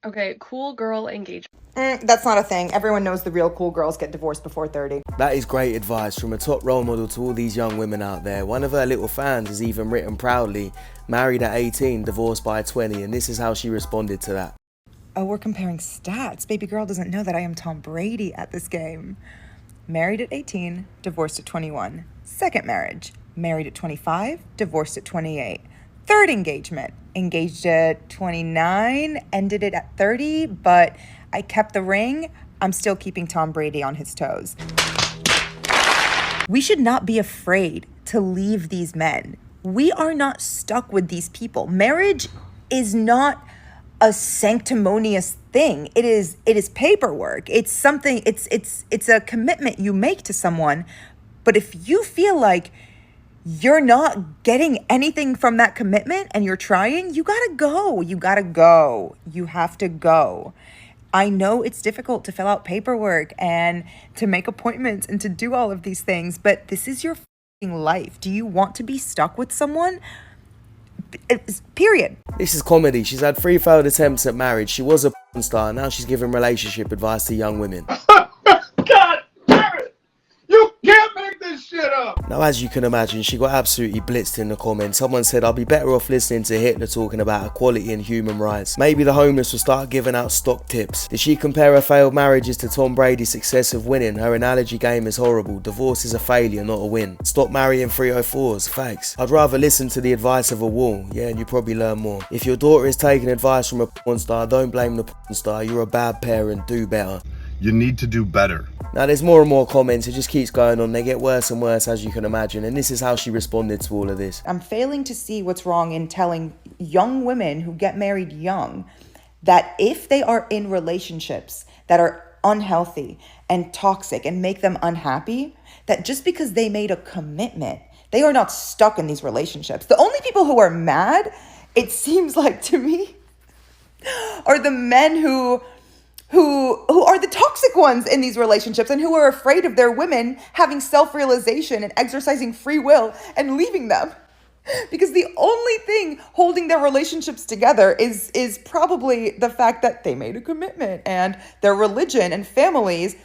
Okay, cool girl engagement. That's not a thing. Everyone knows the real cool girls get divorced before 30. That is great advice from a top role model to all these young women out there. One of her little fans has even written proudly, married at 18, divorced by 20, and this is how she responded to that. Oh, we're comparing stats. Baby girl doesn't know that I am Tom Brady at this game. Married at 18, divorced at 21. Second marriage, married at 25, divorced at 28. Third engagement, engaged at 29, ended it at 30, but I kept the ring. I'm still keeping Tom Brady on his toes. We should not be afraid to leave these men. We are not stuck with these people. Marriage is not a sanctimonious thing. It is paperwork. It's something, it's a commitment you make to someone. But if you feel like you're not getting anything from that commitment and you're trying, you gotta go. You gotta go. You have to go. I know it's difficult to fill out paperwork and to make appointments and to do all of these things, but this is your fucking life. Do you want to be stuck with someone? Period. This is comedy. She's had 3 failed attempts at marriage. She was a porn star. Now she's giving relationship advice to young women. God damn it! You can't make this shit up! Now, as you can imagine, she got absolutely blitzed in the comments. Someone said, I'll be better off listening to Hitler talking about equality and human rights. Maybe the homeless will start giving out stock tips. Did she compare her failed marriages to Tom Brady's success of winning? Her analogy game is horrible. Divorce is a failure, not a win. Stop marrying 304s. Facts. I'd rather listen to the advice of a wall. Yeah, and you probably learn more. If your daughter is taking advice from a porn star, don't blame the porn star. You're a bad parent. Do better. You need to do better. Now there's more and more comments, it just keeps going on, they get worse and worse as you can imagine, and this is how she responded to all of this. I'm failing to see what's wrong in telling young women who get married young that if they are in relationships that are unhealthy and toxic and make them unhappy, that just because they made a commitment, they are not stuck in these relationships. The only people who are mad, it seems like to me, are the men who are the toxic ones in these relationships and who are afraid of their women having self-realization and exercising free will and leaving them. Because the only thing holding their relationships together is probably the fact that they made a commitment and their religion and families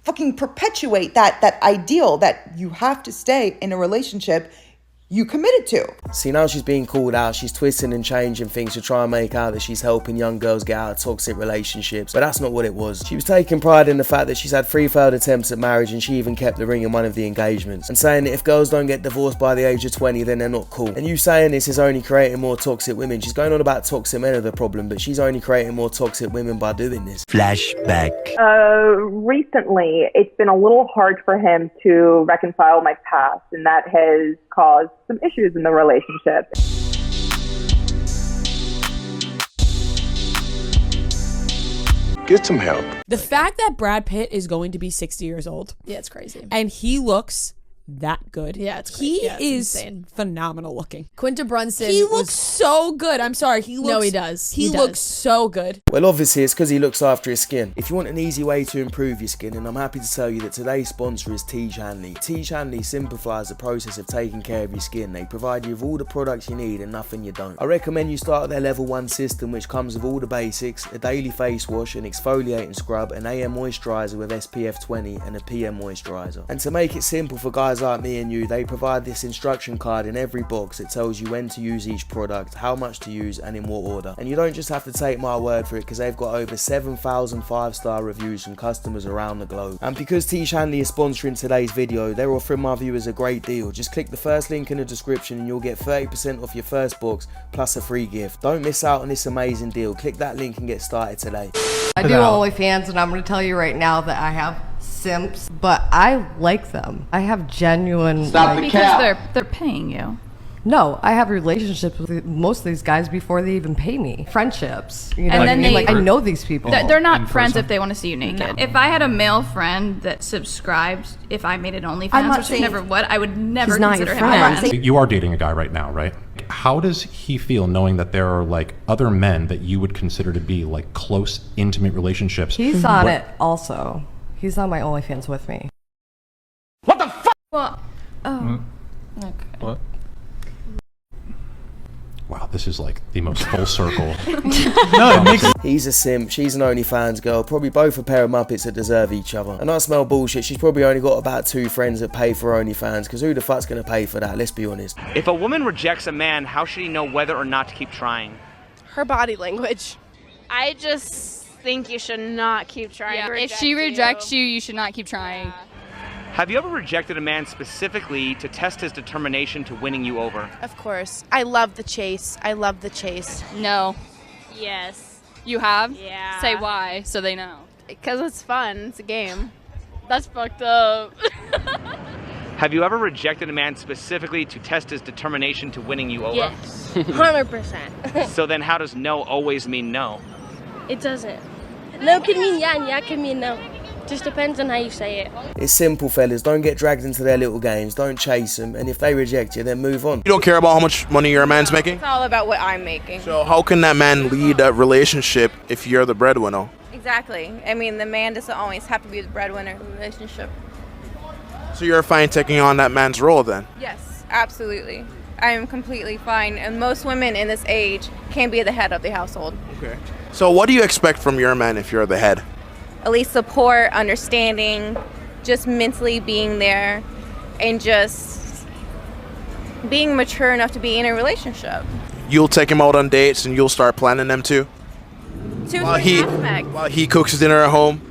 fucking perpetuate that ideal that you have to stay in a relationship you committed to. See, now she's being called out, she's twisting and changing things to try and make out that she's helping young girls get out of toxic relationships, but that's not what it was. She was taking pride in the fact that she's had 3 failed attempts at marriage and she even kept the ring in one of the engagements, and saying that if girls don't get divorced by the age of 20 then they're not cool. And you saying this is only creating more toxic women. She's going on about toxic men are the problem, but she's only creating more toxic women by doing this. Flashback. Recently, it's been a little hard for him to reconcile my past, and that has caused some issues in the relationship. Get some help. The fact that Brad Pitt is going to be 60 years old. Yeah, it's crazy. And he looks that good. Yeah, it's He yeah, it's is insane. phenomenal looking. Quinta Brunson. He looks so good. I'm sorry. No, he does. He looks so good. Well, obviously it's because he looks after his skin. If you want an easy way to improve your skin, and I'm happy to tell you that today's sponsor is Tige Hanley. Tige Hanley simplifies the process of taking care of your skin. They provide you with all the products you need and nothing you don't. I recommend you start with their level 1 system, which comes with all the basics, a daily face wash, an exfoliating scrub, an AM moisturizer with SPF 20 and a PM moisturizer. And to make it simple for guys like me and you, they provide this instruction card in every box that tells you when to use each product, how much to use and in what order. And you don't just have to take my word for it, because they've got over 7,000 5-star reviews from customers around the globe. And because Tige Hanley is sponsoring today's video, they're offering my viewers a great deal. Just click the first link in the description and you'll get 30% off your first box plus a free gift. Don't miss out on this amazing deal. Click that link and get started today. I do OnlyFans, and I'm going to tell you right now that I have simps, but I like them. I have genuine... Stop the cap. Because they're paying you. No, I have relationships with most of these guys before they even pay me. Friendships. You know, And then like, I know these people. They're not friends if they want to see you naked. No. If I had a male friend that subscribed, if I made an OnlyFans, which I never would, I would never consider him a friend. You are dating a guy right now, right? How does he feel knowing that there are like other men that you would consider to be like close, intimate relationships? He's on it also. He's on my OnlyFans with me. What the fuck? Well, oh. Okay. What? Wow, this is like the most full circle. No, it makes... He's a simp, she's an OnlyFans girl, probably both a pair of muppets that deserve each other. And I smell bullshit, she's probably only got about 2 friends that pay for OnlyFans, because who the fuck's gonna pay for that, let's be honest. If a woman rejects a man, how should he know whether or not to keep trying? Her body language. I just think you should not keep trying. Yeah, if she rejects you, you should not keep trying. Yeah. Have you ever rejected a man specifically to test his determination to winning you over? Of course. I love the chase. I love the chase. No. Yes. You have? Yeah. Say why, so they know. Because it's fun. It's a game. That's fucked up. Have you ever rejected a man specifically to test his determination to winning you over? Yes. 100%. So then how does no always mean no? It doesn't. No can mean yeah, and yeah can mean no. Just depends on how you say it. It's simple, fellas, don't get dragged into their little games, don't chase them, and if they reject you, then move on. You don't care about how much money your man's making? It's all about what I'm making. So how can that man lead a relationship if you're the breadwinner? Exactly. I mean, the man doesn't always have to be the breadwinner of the relationship. So you're fine taking on that man's role then? Yes, absolutely. I am completely fine. And most women in this age can be the head of the household. Okay. So what do you expect from your man if you're the head? At least support, understanding, just mentally being there, and just being mature enough to be in a relationship. You'll take him out on dates and you'll start planning them too? To While aspect. he cooks dinner at home?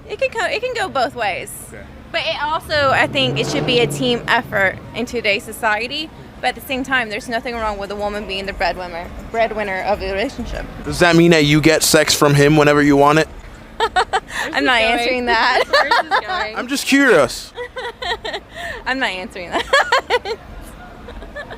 It can go both ways. Okay. But it also, I think it should be a team effort in today's society. But at the same time, there's nothing wrong with a woman being the breadwinner of the relationship. Does that mean that you get sex from him whenever you want it? I'm not answering that. I'm just curious. I'm not answering that.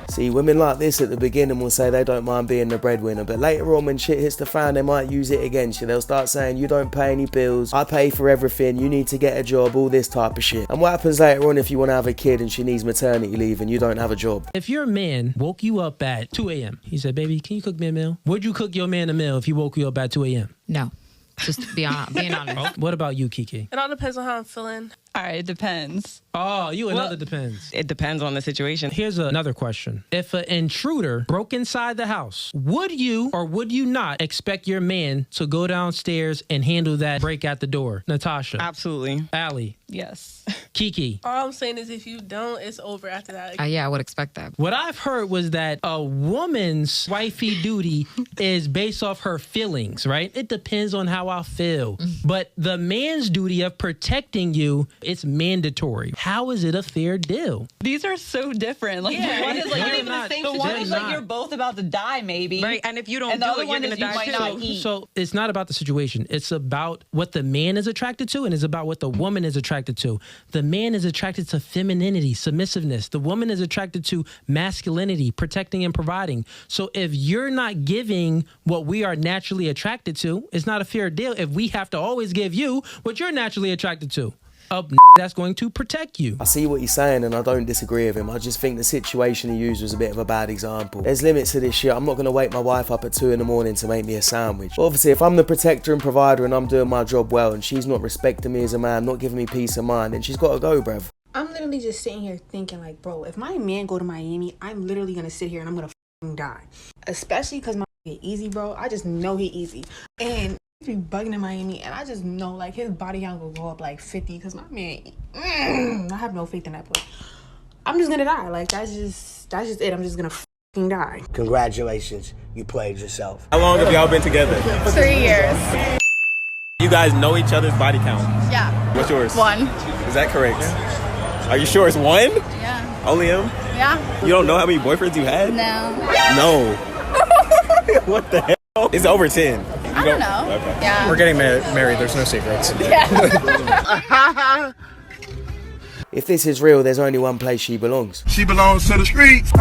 See, women like this at the beginning will say they don't mind being the breadwinner, but later on when shit hits the fan, they might use it against you. They'll start saying, you don't pay any bills, I pay for everything, you need to get a job, all this type of shit. And what happens later on if you want to have a kid and she needs maternity leave and you don't have a job? If your man woke you up at 2 a.m., he said, baby, can you cook me a meal? Would you cook your man a meal if he woke you up at 2 a.m.? No. Just being honest. What about you, Kiki? It all depends on how I'm feeling. All right, it depends. Oh, another depends. It depends on the situation. Here's another question. If an intruder broke inside the house, would you or would you not expect your man to go downstairs and handle that break at the door? Natasha. Absolutely. Allie. Yes. Kiki. All I'm saying is if you don't, it's over after that. Yeah, I would expect that. What I've heard was that a woman's wifey duty is based off her feelings, right? It depends on how I feel. But the man's duty of protecting you, it's mandatory. How is it a fair deal? These are so different. Like, Yeah, one is like you're in not. the same The one situation. is Like not. you're both about to die, maybe. Right. And if you don't And the do other it, you're one gonna is you die might too. not eat. So it's not about the situation. It's about what the man is attracted to, and it's about what the woman is attracted to. The man is attracted to femininity, submissiveness. The woman is attracted to masculinity, protecting and providing. So if you're not giving what we are naturally attracted to, it's not a fair deal if we have to always give you what you're naturally attracted to. That's going to protect you. I see what he's saying and I don't disagree with him. I just think the situation he used was a bit of a bad example. There's limits to this shit. I'm not going to wake my wife up at 2 a.m. to make me a sandwich. But obviously, if I'm the protector and provider and I'm doing my job well and she's not respecting me as a man, not giving me peace of mind, then she's got to go, bruv. I'm literally just sitting here thinking like, bro, if my man go to Miami, I'm literally going to sit here and I'm going to die. Especially because my get easy, bro. I just know he easy. And be bugging in Miami, and I just know like his body count will go up like 50 because my man, I have no faith in that boy. I'm just gonna die. Like that's just it. I'm just gonna fucking die. Congratulations, you played yourself. How long have y'all been together? 3 years. You guys know each other's body count? Yeah. What's yours? 1. Is that correct? Are you sure it's 1? Yeah. Only him? Yeah. You don't know how many boyfriends you had? No. No. What the hell? It's over 10. I don't know. Okay. Yeah. We're getting married. There's no secrets. Yeah. If this is real, there's only one place she belongs. She belongs to the streets.